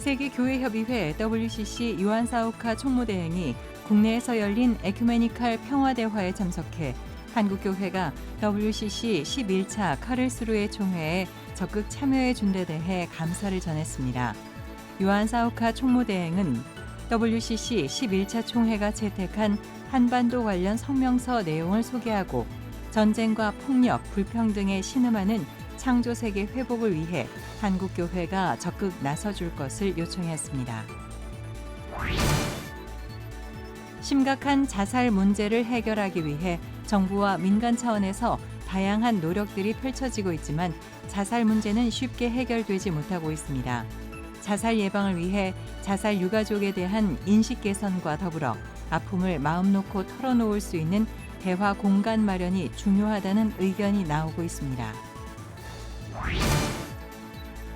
세계교회협의회 WCC 요한사우카 총무대행이 국내에서 열린 에큐메니칼 평화대화에 참석해 한국교회가 WCC 11차 카를스루해 총회에 적극 참여해 준 데 대해 감사를 전했습니다. 요한사우카 총무대행은 WCC 11차 총회가 채택한 한반도 관련 성명서 내용을 소개하고 전쟁과 폭력, 불평등에 신음하는 창조세계 회복을 위해 한국교회가 적극 나서줄 것을 요청했습니다. 심각한 자살 문제를 해결하기 위해 정부와 민간 차원에서 다양한 노력들이 펼쳐지고 있지만 자살 문제는 쉽게 해결되지 못하고 있습니다. 자살 예방을 위해 자살 유가족에 대한 인식 개선과 더불어 아픔을 마음 놓고 털어놓을 수 있는 대화 공간 마련이 중요하다는 의견이 나오고 있습니다.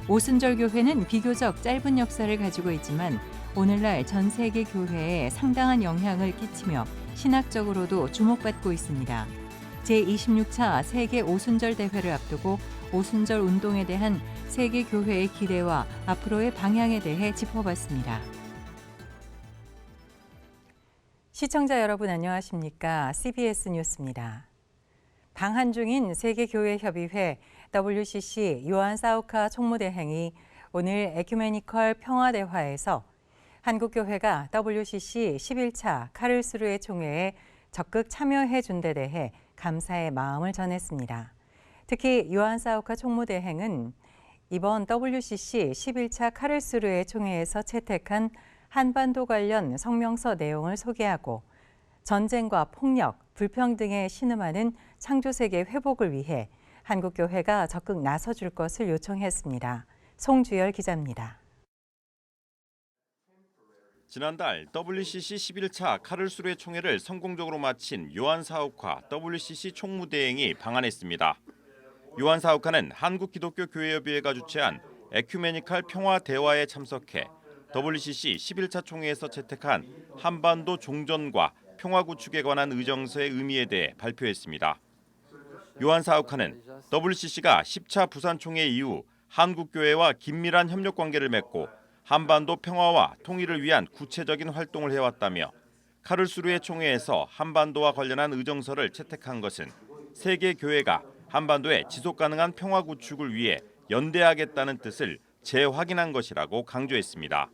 오순절 교회는 비교적 짧은 역사를 가지고 있지만 오늘날 전 세계 교회에 상당한 영향을 끼치며 신학적으로도 주목받고 있습니다. 제26차 세계 오순절 대회를 앞두고 오순절 운동에 대한 세계 교회의 기대와 앞으로의 방향에 대해 짚어봤습니다. 시청자 여러분 안녕하십니까? CBS 뉴스입니다. 방한 중인 세계교회협의회 WCC 요한사우카 총무대행이 오늘 에큐메니컬 평화대화에서 한국교회가 WCC 11차 카를스루해 총회에 적극 참여해 준 데 대해 감사의 마음을 전했습니다. 특히 요한사우카 총무대행은 이번 WCC 11차 카를스루해 총회에서 채택한 한반도 관련 성명서 내용을 소개하고 전쟁과 폭력, 불평등에 신음하는 창조세계 회복을 위해 한국교회가 적극 나서줄 것을 요청했습니다. 송주열 기자입니다. 지난달 WCC 11차 카를스루해 총회를 성공적으로 마친 요한사우카 WCC 총무대행이 방한했습니다. 요한사우카는 한국기독교교회협의회가 주최한 에큐메니칼 평화대화에 참석해 WCC 11차 총회에서 채택한 한반도 종전과 평화 구축에 관한 의정서의 의미에 대해 발표했습니다. 요한사우카는 WCC가 10차 부산총회 이후 한국교회와 긴밀한 협력 관계를 맺고 한반도 평화와 통일을 위한 구체적인 활동을 해왔다며 카를스루해 총회에서 한반도와 관련한 의정서를 채택한 것은 세계 교회가 한반도의 지속 가능한 평화 구축을 위해 연대하겠다는 뜻을 재확인한 것이라고 강조했습니다.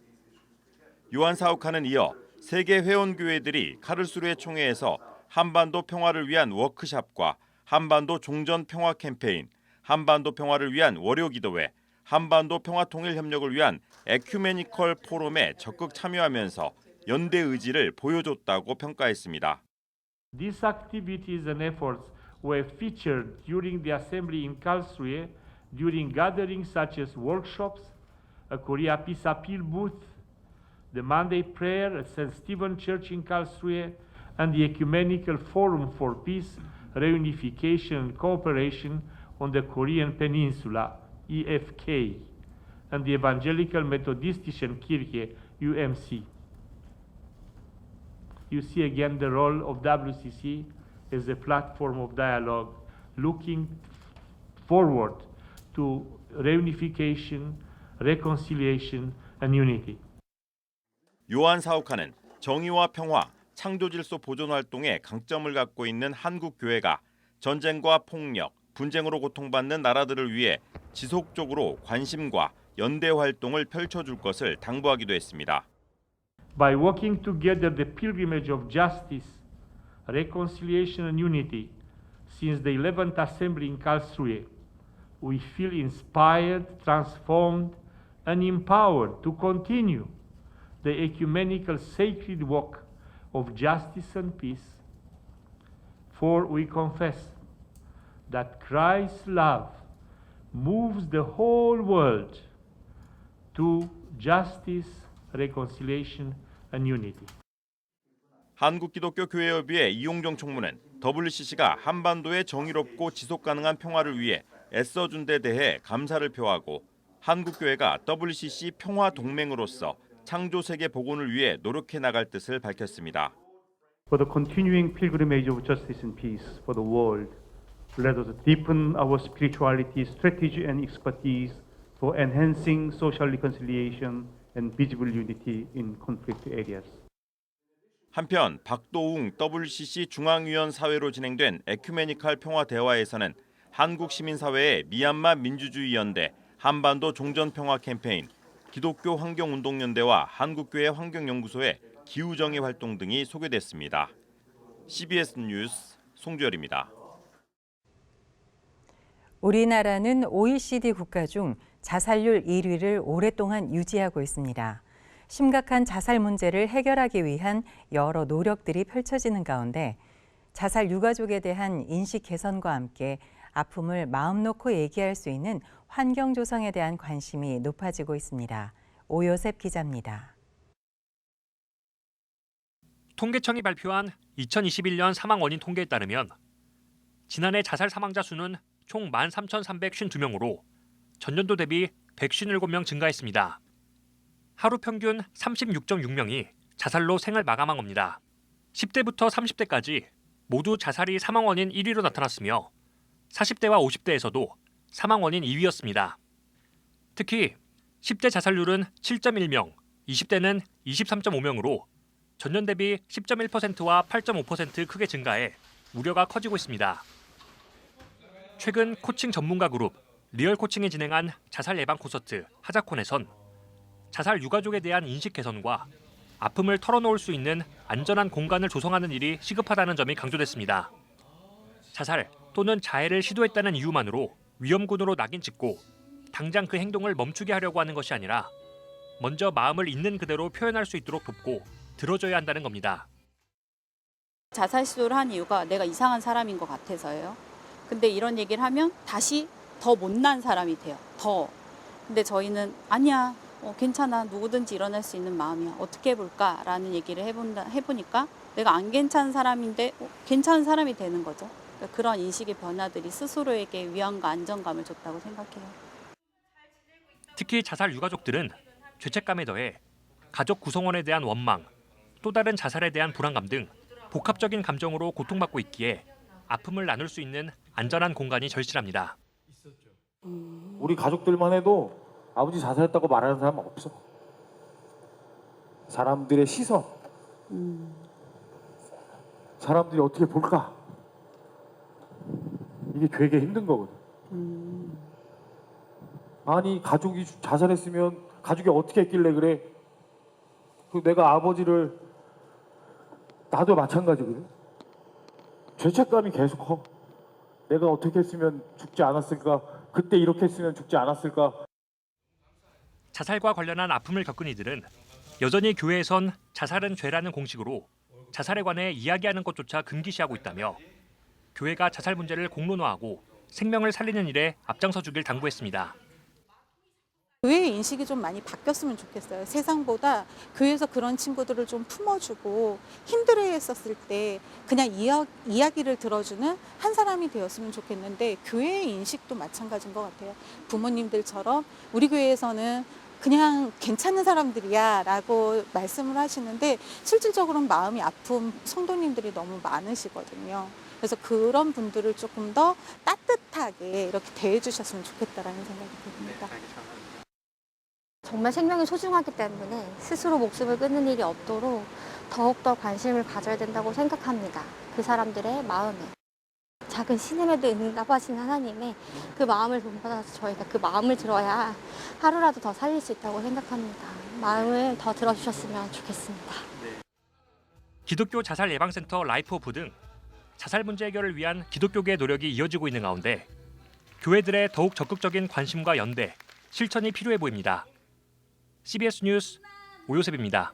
요한사우카는 이어 세계 회원교회들이 카를스루해 총회에서 한반도 평화를 위한 워크숍과 한반도 종전 평화 캠페인, 한반도 평화를 위한 월요기도회, 한반도 평화 통일 협력을 위한 에큐메니컬 포럼에 적극 참여하면서 연대 의지를 보여줬다고 평가했습니다. These activities and efforts were featured during the assembly in Karlsruhe during gatherings such as workshops, a Korea Peace Appeal booth, the Monday prayer at St. Stephen Church in Karlsruhe, and the Ecumenical Forum for Peace, Reunification and Cooperation on the Korean Peninsula, EFK, and the Evangelical Methodistischen Kirche, UMC. You see again the role of WCC as a platform of dialogue, looking forward to reunification, reconciliation, and unity. 요한사우카는 정의와 평화, 창조질서 보존 활동에 강점을 갖고 있는 한국교회가 전쟁과 폭력, 분쟁으로 고통받는 나라들을 위해 지속적으로 관심과 연대 활동을 펼쳐줄 것을 당부하기도 했습니다. By working together the pilgrimage of justice, reconciliation and unity since the 11th Assembly in Karlsruhe, we feel inspired, transformed, and empowered to continue the ecumenical sacred work of justice and peace. For we confess that Christ's love moves the whole world to justice, reconciliation, and unity. 한국기독교교회협의회 이용정 총무는 WCC가 한반도의 정의롭고 지속 가능한 평화를 위해 애써준 데 대해 감사를 표하고 한국교회가 WCC 평화 동맹으로서 창조 세계 복원을 위해 노력해 나갈 뜻을 밝혔습니다. For the continuing pilgrimage of justice and peace for the world, let us deepen our spirituality, strategy, and expertise for enhancing social reconciliation and visible unity in conflict areas. 한편 박도웅 WCC 중앙위원 사회로 진행된 에큐메니칼 평화 대화에서는 한국 시민사회의 미얀마 민주주의연대, 한반도 종전평화 캠페인, 기독교 환경운동연대와 한국교회 환경연구소의 기후정의 활동 등이 소개됐습니다. CBS 뉴스 송주열입니다. 우리나라는 OECD 국가 중 자살률 1위를 오랫동안 유지하고 있습니다. 심각한 자살 문제를 해결하기 위한 여러 노력들이 펼쳐지는 가운데 자살 유가족에 대한 인식 개선과 함께 아픔을 마음 놓고 얘기할 수 있는 환경 조성에 대한 관심이 높아지고 있습니다. 오요셉 기자입니다. 통계청이 발표한 2021년 사망 원인 통계에 따르면 지난해 자살 사망자 수는 총 13,352명으로 전년도 대비 157명 증가했습니다. 하루 평균 36.6명이 자살로 생을 마감한 겁니다. 10대부터 30대까지 모두 자살이 사망 원인 1위로 나타났으며 40대와 50대에서도 사망 원인 2위였습니다. 특히 10대 자살률은 7.1명, 20대는 23.5명으로 전년 대비 10.1%와 8.5% 크게 증가해 우려가 커지고 있습니다. 최근 코칭 전문가 그룹 리얼 코칭이 진행한 자살 예방 콘서트 하자콘에선 자살 유가족에 대한 인식 개선과 아픔을 털어놓을 수 있는 안전한 공간을 조성하는 일이 시급하다는 점이 강조됐습니다. 자살 또는 자해를 시도했다는 이유만으로 위험군으로 낙인 찍고 당장 그 행동을 멈추게 하려고 하는 것이 아니라 먼저 마음을 있는 그대로 표현할 수 있도록 돕고 들어줘야 한다는 겁니다. 자살 시도를 한 이유가 내가 이상한 사람인 것 같아서예요. 근데 이런 얘기를 하면 다시 더 못난 사람이 돼요. 더. 근데 저희는 아니야. 괜찮아. 누구든지 일어날 수 있는 마음이야. 어떻게 해볼까라는 얘기를 해보니까 내가 안 괜찮은 사람인데 괜찮은 사람이 되는 거죠. 그러니까 그런 인식의 변화들이 스스로에게 위안과 안정감을 줬다고 생각해요. 특히 자살 유가족들은 죄책감에 더해 가족 구성원에 대한 원망, 또 다른 자살에 대한 불안감 등 복합적인 감정으로 고통받고 있기에 아픔을 나눌 수 있는 안전한 공간이 절실합니다. 우리 가족들만 해도 아버지 자살했다고 말하는 사람은 없어. 사람들의 시선, 사람들이 어떻게 볼까? 이게 되게 힘든 거거든. 아니 가족이 자살했으면 가족이 어떻게 했길래 그래? 내가 아버지를 나도 마찬가지거든. 죄책감이 계속 커. 내가 어떻게 했으면 죽지 않았을까? 그때 이렇게 했으면 죽지 않았을까? 자살과 관련한 아픔을 겪은 이들은 여전히 교회에선 자살은 죄라는 공식으로 자살에 관해 이야기하는 것조차 금기시하고 있다며 교회가 자살 문제를 공론화하고 생명을 살리는 일에 앞장서 주길 당부했습니다. 교회의 인식이 좀 많이 바뀌었으면 좋겠어요. 세상보다 교회에서 그런 친구들을 좀 품어주고 힘들어했었을 때 그냥 이야기를 들어주는 한 사람이 되었으면 좋겠는데 교회의 인식도 마찬가지인 것 같아요. 부모님들처럼 우리 교회에서는 그냥 괜찮은 사람들이야 라고 말씀을 하시는데 실질적으로는 마음이 아픈 성도님들이 너무 많으시거든요. 그래서 그런 분들을 조금 더 따뜻하게 이렇게 대해 주셨으면 좋겠다라는 생각이 듭니다. 정말 생명이 소중하기 때문에 스스로 목숨을 끊는 일이 없도록 더욱더 관심을 가져야 된다고 생각합니다. 그 사람들의 마음에. 작은 신음에도 응답하신 하나님의 그 마음을 본받아서 저희가 그 마음을 들어야 하루라도 더 살릴 수 있다고 생각합니다. 마음을 더 들어주셨으면 좋겠습니다. 기독교 자살 예방센터 라이프 오프 등 자살 문제 해결을 위한 기독교계의 노력이 이어지고 있는 가운데 교회들의 더욱 적극적인 관심과 연대, 실천이 필요해 보입니다. CBS 뉴스 오요셉입니다.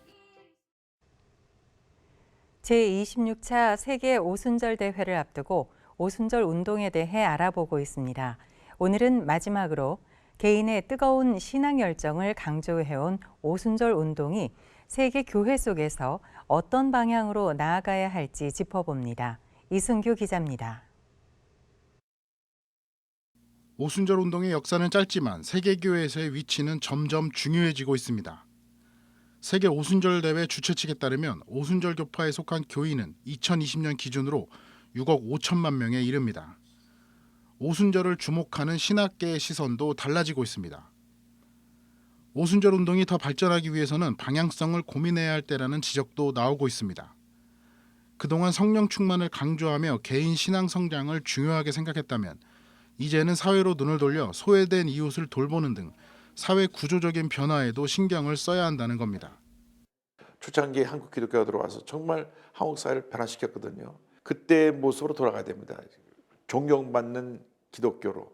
제26차 세계 오순절 대회를 앞두고 오순절 운동에 대해 알아보고 있습니다. 오늘은 마지막으로 개인의 뜨거운 신앙 열정을 강조해온 오순절 운동이 세계 교회 속에서 어떤 방향으로 나아가야 할지 짚어봅니다. 이승규 기자입니다. 오순절 운동의 역사는 짧지만 세계교회에서의 위치는 점점 중요해지고 있습니다. 세계 오순절 대회 주최 측에 따르면 오순절 교파에 속한 교인은 2020년 기준으로 6억 5천만 명에 이릅니다. 오순절을 주목하는 신학계의 시선도 달라지고 있습니다. 오순절 운동이 더 발전하기 위해서는 방향성을 고민해야 할 때라는 지적도 나오고 있습니다. 그동안 성령 충만을 강조하며 개인 신앙 성장을 중요하게 생각했다면 이제는 사회로 눈을 돌려 소외된 이웃을 돌보는 등 사회 구조적인 변화에도 신경을 써야 한다는 겁니다. 초창기에 한국 기독교가 들어와서 정말 한국 사회를 변화시켰거든요. 그때의 모습으로 돌아가야 됩니다. 존경받는 기독교로,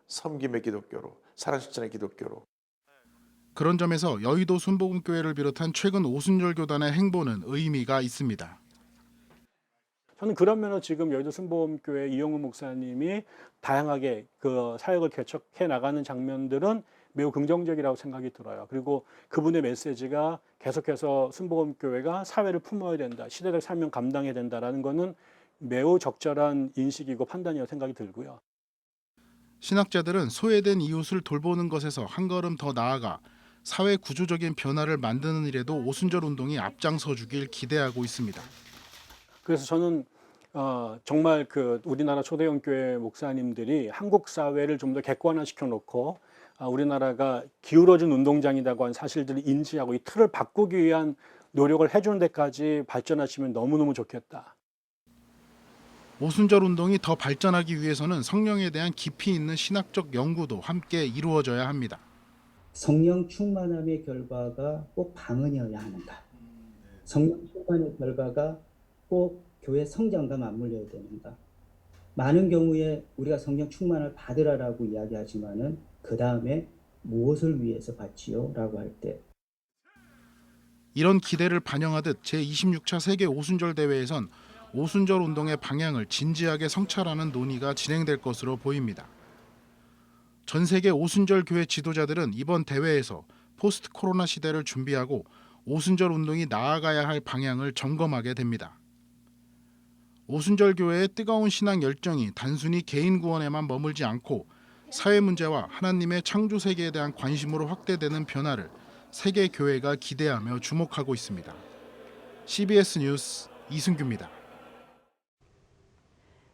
섬김의 기독교로, 사랑실천의 기독교로. 그런 점에서 여의도 순복음교회를 비롯한 최근 오순절 교단의 행보는 의미가 있습니다. 저는 그런 면에서 지금 여의도 순복음교회 이용우 목사님이 다양하게 그 사역을 개척해 나가는 장면들은 매우 긍정적이라고 생각이 들어요. 그리고 그분의 메시지가 계속해서 순복음교회가 사회를 품어야 된다, 시대적 사명 감당해야 된다라는 것은 매우 적절한 인식이고 판단이라고 생각이 들고요. 신학자들은 소외된 이웃을 돌보는 것에서 한 걸음 더 나아가 사회 구조적인 변화를 만드는 일에도 오순절 운동이 앞장서 주길 기대하고 있습니다. 그래서 저는 정말 그 우리나라 초대형 교회 목사님들이 한국 사회를 좀 더 객관화시켜 놓고 우리나라가 기울어진 운동장이라고 하는 사실들을 인지하고 이 틀을 바꾸기 위한 노력을 해주는 데까지 발전하시면 너무너무 좋겠다. 오순절 운동이 더 발전하기 위해서는 성령에 대한 깊이 있는 신학적 연구도 함께 이루어져야 합니다. 성령 충만함의 결과가 꼭 방언이어야 하는가? 성령 충만의 결과가 꼭 교회 성장과 맞물려야 되는가? 많은 경우에 우리가 성령 충만을 받으라라고 이야기하지만은 그 다음에 무엇을 위해서 받지요? 라고 할 때 이런 기대를 반영하듯 제26차 세계 오순절 대회에선 오순절 운동의 방향을 진지하게 성찰하는 논의가 진행될 것으로 보입니다. 전 세계 오순절 교회 지도자들은 이번 대회에서 포스트 코로나 시대를 준비하고 오순절 운동이 나아가야 할 방향을 점검하게 됩니다. 오순절 교회의 뜨거운 신앙 열정이 단순히 개인 구원에만 머물지 않고 사회 문제와 하나님의 창조 세계에 대한 관심으로 확대되는 변화를 세계 교회가 기대하며 주목하고 있습니다. CBS 뉴스 이승규입니다.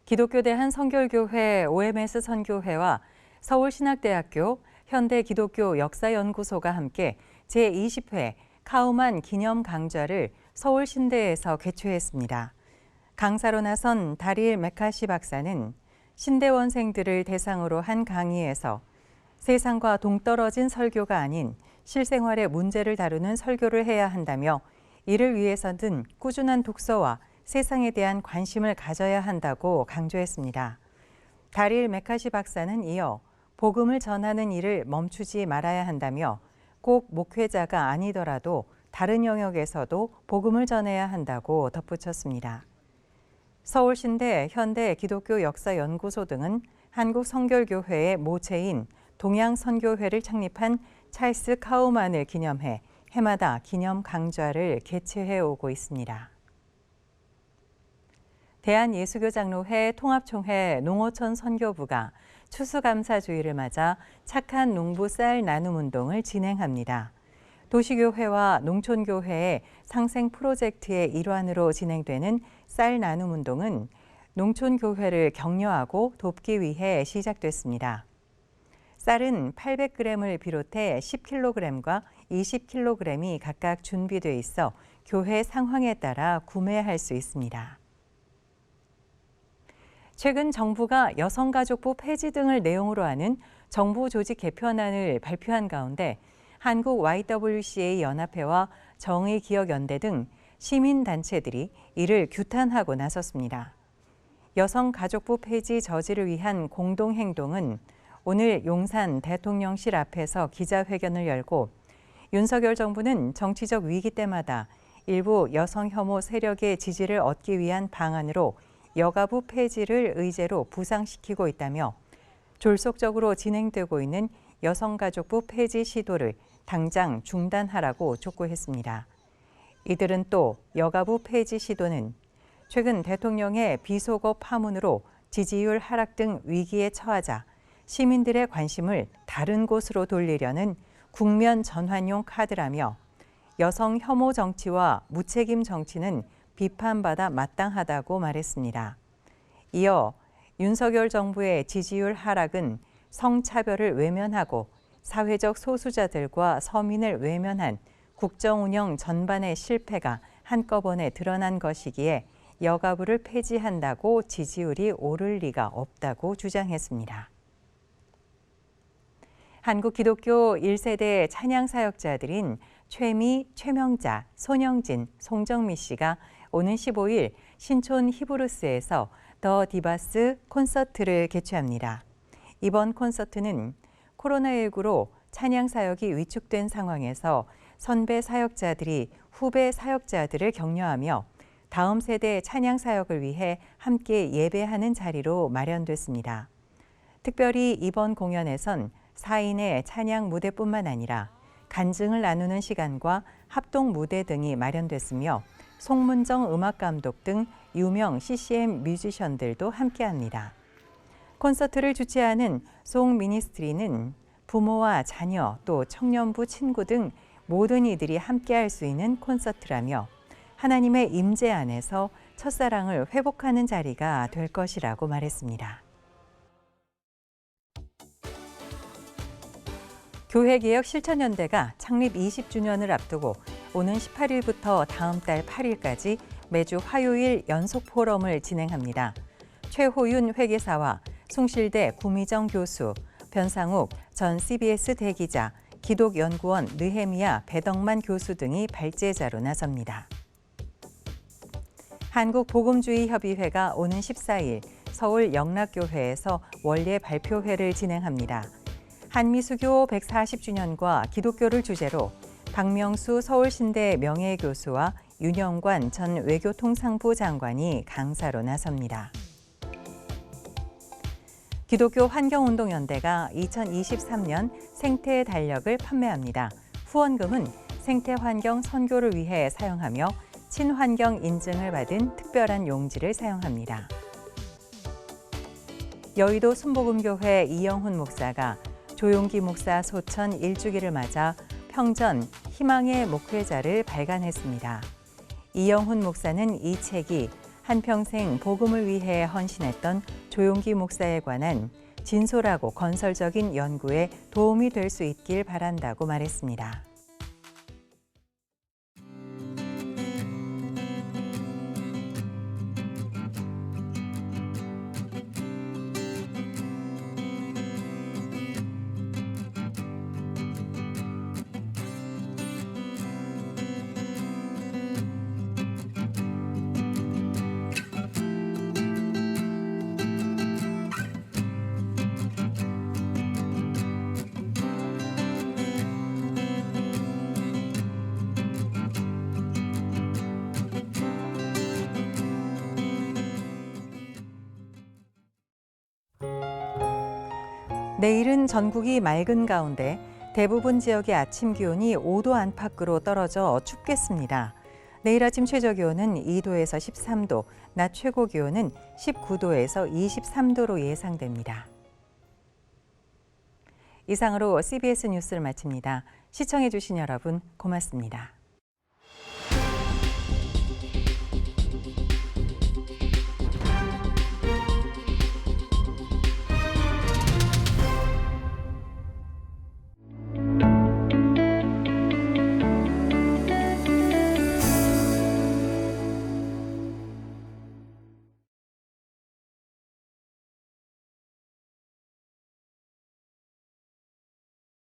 기독교대 한성결교회 OMS 선교회와 서울신학대학교 현대기독교 역사연구소가 함께 제20회 카우만 기념 강좌를 서울신대에서 개최했습니다. 강사로 나선 다릴 메카시 박사는 신대원생들을 대상으로 한 강의에서 세상과 동떨어진 설교가 아닌 실생활의 문제를 다루는 설교를 해야 한다며 이를 위해서는 꾸준한 독서와 세상에 대한 관심을 가져야 한다고 강조했습니다. 다릴 메카시 박사는 이어 복음을 전하는 일을 멈추지 말아야 한다며 꼭 목회자가 아니더라도 다른 영역에서도 복음을 전해야 한다고 덧붙였습니다. 서울신대 현대기독교역사연구소 등은 한국성결교회의 모체인 동양선교회를 창립한 찰스 카우만을 기념해 해마다 기념 강좌를 개최해 오고 있습니다. 대한예수교장로회 통합총회 농어촌 선교부가 추수감사주의를 맞아 착한 농부 쌀 나눔 운동을 진행합니다. 도시교회와 농촌교회의 상생 프로젝트의 일환으로 진행되는 쌀 나눔 운동은 농촌교회를 격려하고 돕기 위해 시작됐습니다. 쌀은 800g을 비롯해 10kg과 20kg이 각각 준비돼 있어 교회 상황에 따라 구매할 수 있습니다. 최근 정부가 여성가족부 폐지 등을 내용으로 하는 정부 조직 개편안을 발표한 가운데 한국 YWCA 연합회와 정의기억연대 등 시민단체들이 이를 규탄하고 나섰습니다. 여성가족부 폐지 저지를 위한 공동행동은 오늘 용산 대통령실 앞에서 기자회견을 열고 윤석열 정부는 정치적 위기 때마다 일부 여성 혐오 세력의 지지를 얻기 위한 방안으로 여가부 폐지를 의제로 부상시키고 있다며 졸속적으로 진행되고 있는 여성가족부 폐지 시도를 당장 중단하라고 촉구했습니다. 이들은 또 여가부 폐지 시도는 최근 대통령의 비속어 파문으로 지지율 하락 등 위기에 처하자 시민들의 관심을 다른 곳으로 돌리려는 국면 전환용 카드라며 여성 혐오 정치와 무책임 정치는 비판받아 마땅하다고 말했습니다. 이어 윤석열 정부의 지지율 하락은 성차별을 외면하고 사회적 소수자들과 서민을 외면한 국정 운영 전반의 실패가 한꺼번에 드러난 것이기에 여가부를 폐지한다고 지지율이 오를 리가 없다고 주장했습니다. 한국 기독교 1세대 찬양 사역자들인 최미, 최명자, 손영진, 송정미 씨가 오는 15일 신촌 히브루스에서 더 디바스 콘서트를 개최합니다. 이번 콘서트는 코로나19로 찬양 사역이 위축된 상황에서 선배 사역자들이 후배 사역자들을 격려하며 다음 세대 찬양 사역을 위해 함께 예배하는 자리로 마련됐습니다. 특별히 이번 공연에선 4인의 찬양 무대뿐만 아니라 간증을 나누는 시간과 합동 무대 등이 마련됐으며 송문정 음악감독 등 유명 CCM 뮤지션들도 함께합니다. 콘서트를 주최하는 송 미니스트리는 부모와 자녀 또 청년부 친구 등 모든 이들이 함께할 수 있는 콘서트라며 하나님의 임재 안에서 첫사랑을 회복하는 자리가 될 것이라고 말했습니다. 교회개혁 실천연대가 창립 20주년을 앞두고 오는 18일부터 다음 달 8일까지 매주 화요일 연속 포럼을 진행합니다. 최호윤 회계사와 숭실대 구미정 교수, 변상욱 전 CBS 대기자, 기독연구원 느헤미야 배덕만 교수 등이 발제자로 나섭니다. 한국복음주의협의회가 오는 14일 서울 영락교회에서 원례 발표회를 진행합니다. 한미수교 140주년과 기독교를 주제로 박명수 서울신대 명예교수와 윤영관 전 외교통상부 장관이 강사로 나섭니다. 기독교 환경운동연대가 2023년 생태 달력을 판매합니다. 후원금은 생태환경 선교를 위해 사용하며 친환경 인증을 받은 특별한 용지를 사용합니다. 여의도 순복음교회 이영훈 목사가 조용기 목사 소천 1주기를 맞아 평전 희망의 목회자를 발간했습니다. 이영훈 목사는 이 책이 한평생 복음을 위해 헌신했던 조용기 목사에 관한 진솔하고 건설적인 연구에 도움이 될 수 있길 바란다고 말했습니다. 내일은 전국이 맑은 가운데 대부분 지역의 아침 기온이 5도 안팎으로 떨어져 춥겠습니다. 내일 아침 최저 기온은 2도에서 13도, 낮 최고 기온은 19도에서 23도로 예상됩니다. 이상으로 CBS 뉴스를 마칩니다. 시청해 주신 여러분 고맙습니다.